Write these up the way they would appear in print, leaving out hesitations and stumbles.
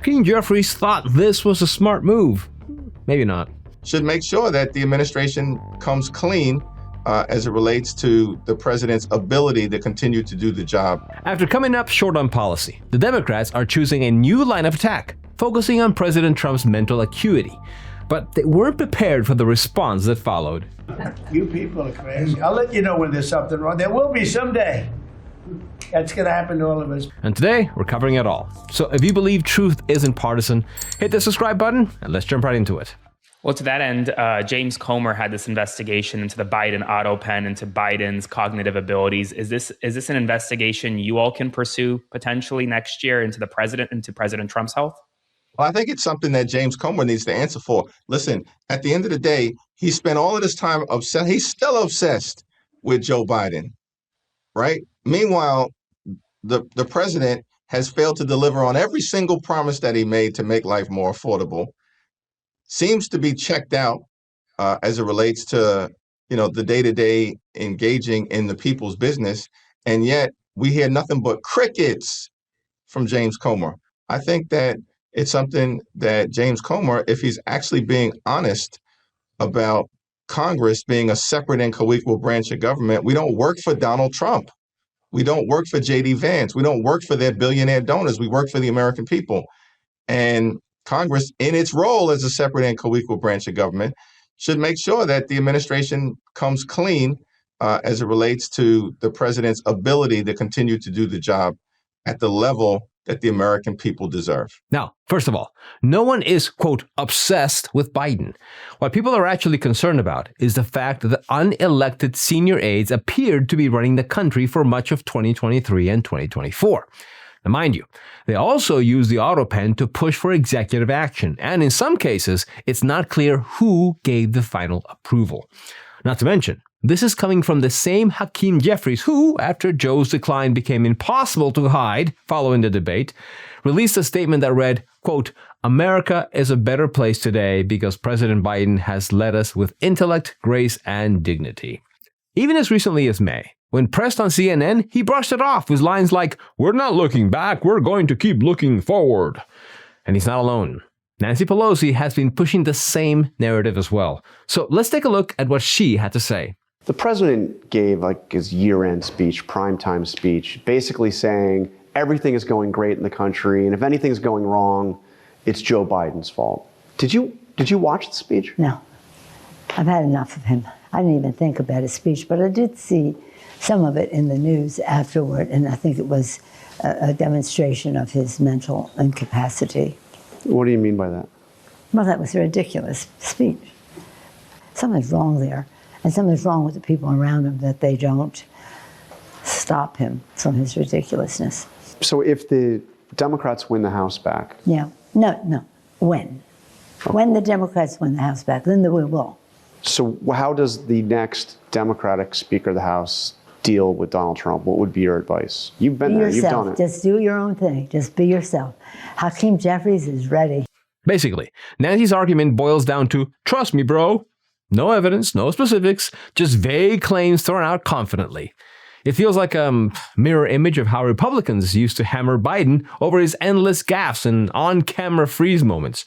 Hakeem Jeffries thought this was a smart move. Maybe not. Should make sure that the administration comes clean as it relates to the president's ability to continue to do the job. After coming up short on policy, the Democrats are choosing a new line of attack, focusing on President Trump's mental acuity. But they weren't prepared for the response that followed. You people are crazy. I'll let you know when there's something wrong. There will be someday. That's going to happen to all of us. And today, we're covering it all. So if you believe truth isn't partisan, hit the subscribe button and let's jump right into it. Well, to that end, James Comer had this investigation into the Biden auto pen, into Biden's cognitive abilities. Is this an investigation you all can pursue potentially next year into President Trump's health? Well, I think it's something that James Comer needs to answer for. Listen, at the end of the day, he spent all of this time obsessed. He's still obsessed with Joe Biden, right? Meanwhile, the president has failed to deliver on every single promise that he made to make life more affordable. Seems to be checked out as it relates to, the day-to-day engaging in the people's business. And yet we hear nothing but crickets from James Comer. I think that it's something that James Comer, if he's actually being honest about Congress being a separate and co-equal branch of government, we don't work for Donald Trump. We don't work for J.D. Vance. We don't work for their billionaire donors. We work for the American people. And Congress, in its role as a separate and co-equal branch of government, should make sure that the administration comes clean as it relates to the president's ability to continue to do the job at the level that the American people deserve. Now, first of all, no one is, quote, obsessed with Biden. What people are actually concerned about is the fact that the unelected senior aides appeared to be running the country for much of 2023 and 2024. Now, mind you, they also use the auto pen to push for executive action, and in some cases, it's not clear who gave the final approval. Not to mention, this is coming from the same Hakeem Jeffries who, after Joe's decline became impossible to hide following the debate, released a statement that read, quote, "America is a better place today because President Biden has led us with intellect, grace, and dignity." Even as recently as May, when pressed on CNN, he brushed it off with lines like, "We're not looking back, we're going to keep looking forward." And he's not alone. Nancy Pelosi has been pushing the same narrative as well. So let's take a look at what she had to say. The president gave his year-end speech, primetime speech, basically saying everything is going great in the country, and if anything's going wrong, it's Joe Biden's fault. Did you watch the speech? No. I've had enough of him. I didn't even think about his speech, but I did see some of it in the news afterward, and I think it was a demonstration of his mental incapacity. What do you mean by that? Well, that was a ridiculous speech. Something's wrong there. And something's wrong with the people around him that they don't stop him from his ridiculousness. So if the Democrats win the House back... Yeah. No. When? Oh. When the Democrats win the House back, then we will. So how does the next Democratic Speaker of the House deal with Donald Trump? What would be your advice? You've been there, you've done it. Just do your own thing. Just be yourself. Hakeem Jeffries is ready. Basically, Nancy's argument boils down to, trust me, bro. No evidence, no specifics, just vague claims thrown out confidently. It feels like a mirror image of how Republicans used to hammer Biden over his endless gaffes and on-camera freeze moments.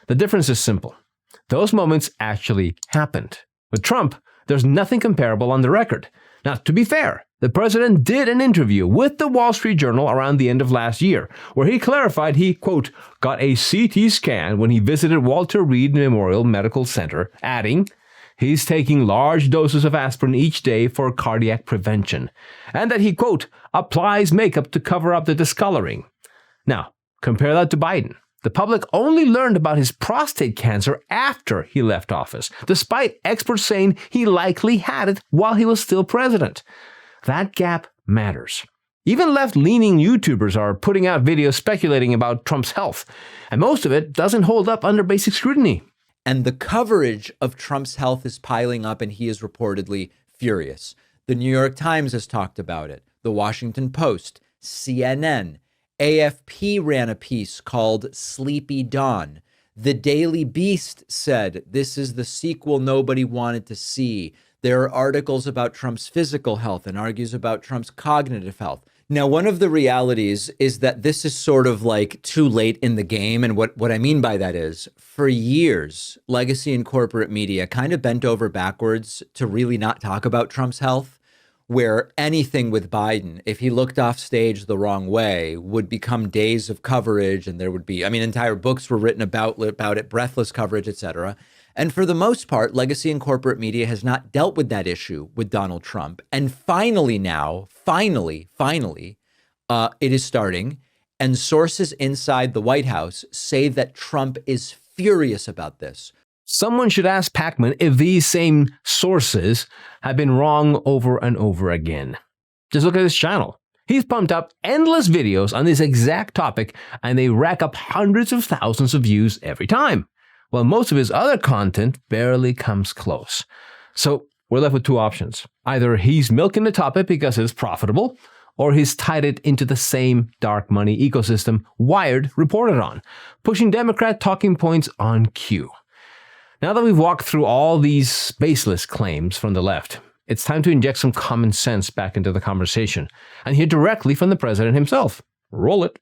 The difference is simple. Those moments actually happened. With Trump, there's nothing comparable on the record. Now, to be fair, the president did an interview with the Wall Street Journal around the end of last year, where he clarified he, quote, got a CT scan when he visited Walter Reed Memorial Medical Center, adding, he's taking large doses of aspirin each day for cardiac prevention, and that he, quote, applies makeup to cover up the discoloring. Now, compare that to Biden. The public only learned about his prostate cancer after he left office, despite experts saying he likely had it while he was still president. That gap matters. Even left-leaning YouTubers are putting out videos speculating about Trump's health, and most of it doesn't hold up under basic scrutiny. And the coverage of Trump's health is piling up, and he is reportedly furious. The New York Times has talked about it. The Washington Post, CNN, AFP ran a piece called Sleepy Dawn. The Daily Beast said, this is the sequel nobody wanted to see. There are articles about Trump's physical health and argues about Trump's cognitive health. Now, one of the realities is that this is sort of like too late in the game. And what I mean by that is, for years, legacy and corporate media kind of bent over backwards to really not talk about Trump's health, where anything with Biden, if he looked off stage the wrong way, would become days of coverage. And there would be, I mean, entire books were written about it, breathless coverage, et cetera. And for the most part, legacy and corporate media has not dealt with that issue with Donald Trump. And finally now, finally, it is starting. And sources inside the White House say that Trump is furious about this. Someone should ask Pacman if these same sources have been wrong over and over again. Just look at his channel. He's pumped up endless videos on this exact topic, and they rack up hundreds of thousands of views every time, while most of his other content barely comes close. So we're left with two options. Either he's milking the topic because it's profitable, or he's tied it into the same dark money ecosystem Wired reported on, pushing Democrat talking points on cue. Now that we've walked through all these baseless claims from the left, it's time to inject some common sense back into the conversation and hear directly from the president himself. Roll it.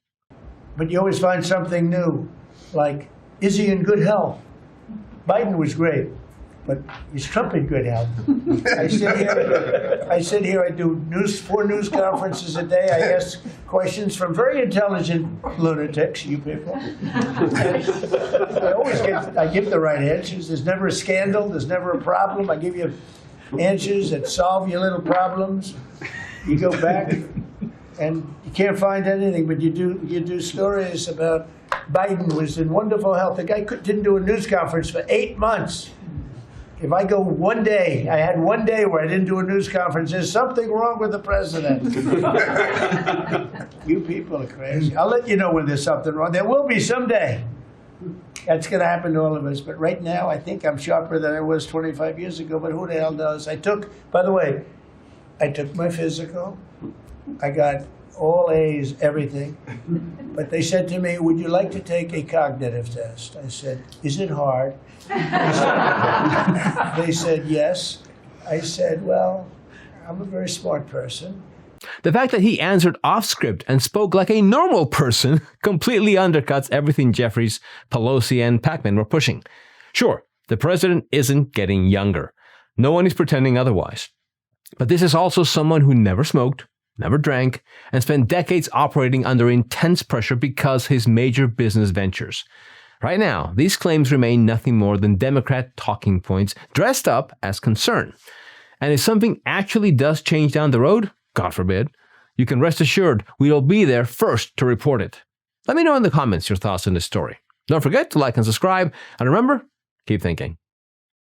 But you always find something new, like, is he in good health? Biden was great, but is Trump in good health? I sit here, I do 4 news conferences a day. I ask questions from very intelligent lunatics, you people. I give the right answers. There's never a scandal. There's never a problem. I give you answers that solve your little problems. You go back and you can't find anything, but you do stories about Biden was in wonderful health. The guy didn't do a news conference for 8 months. If I go one day, I had one day where I didn't do a news conference, there's something wrong with the president. You people are crazy. I'll let you know when there's something wrong. There will be someday. That's going to happen to all of us. But right now, I think I'm sharper than I was 25 years ago, but who the hell knows? By the way, I took my physical. I got all A's, everything. But they said to me, would you like to take a cognitive test? I said, is it hard? They said, yes. I said, well, I'm a very smart person. The fact that he answered off script and spoke like a normal person completely undercuts everything Jeffries, Pelosi, and Pacman were pushing. Sure, the president isn't getting younger. No one is pretending otherwise. But this is also someone who never smoked, never drank, and spent decades operating under intense pressure because his major business ventures. Right now, these claims remain nothing more than Democrat talking points dressed up as concern. And if something actually does change down the road, God forbid, you can rest assured we'll be there first to report it. Let me know in the comments your thoughts on this story. Don't forget to like and subscribe, and remember, keep thinking.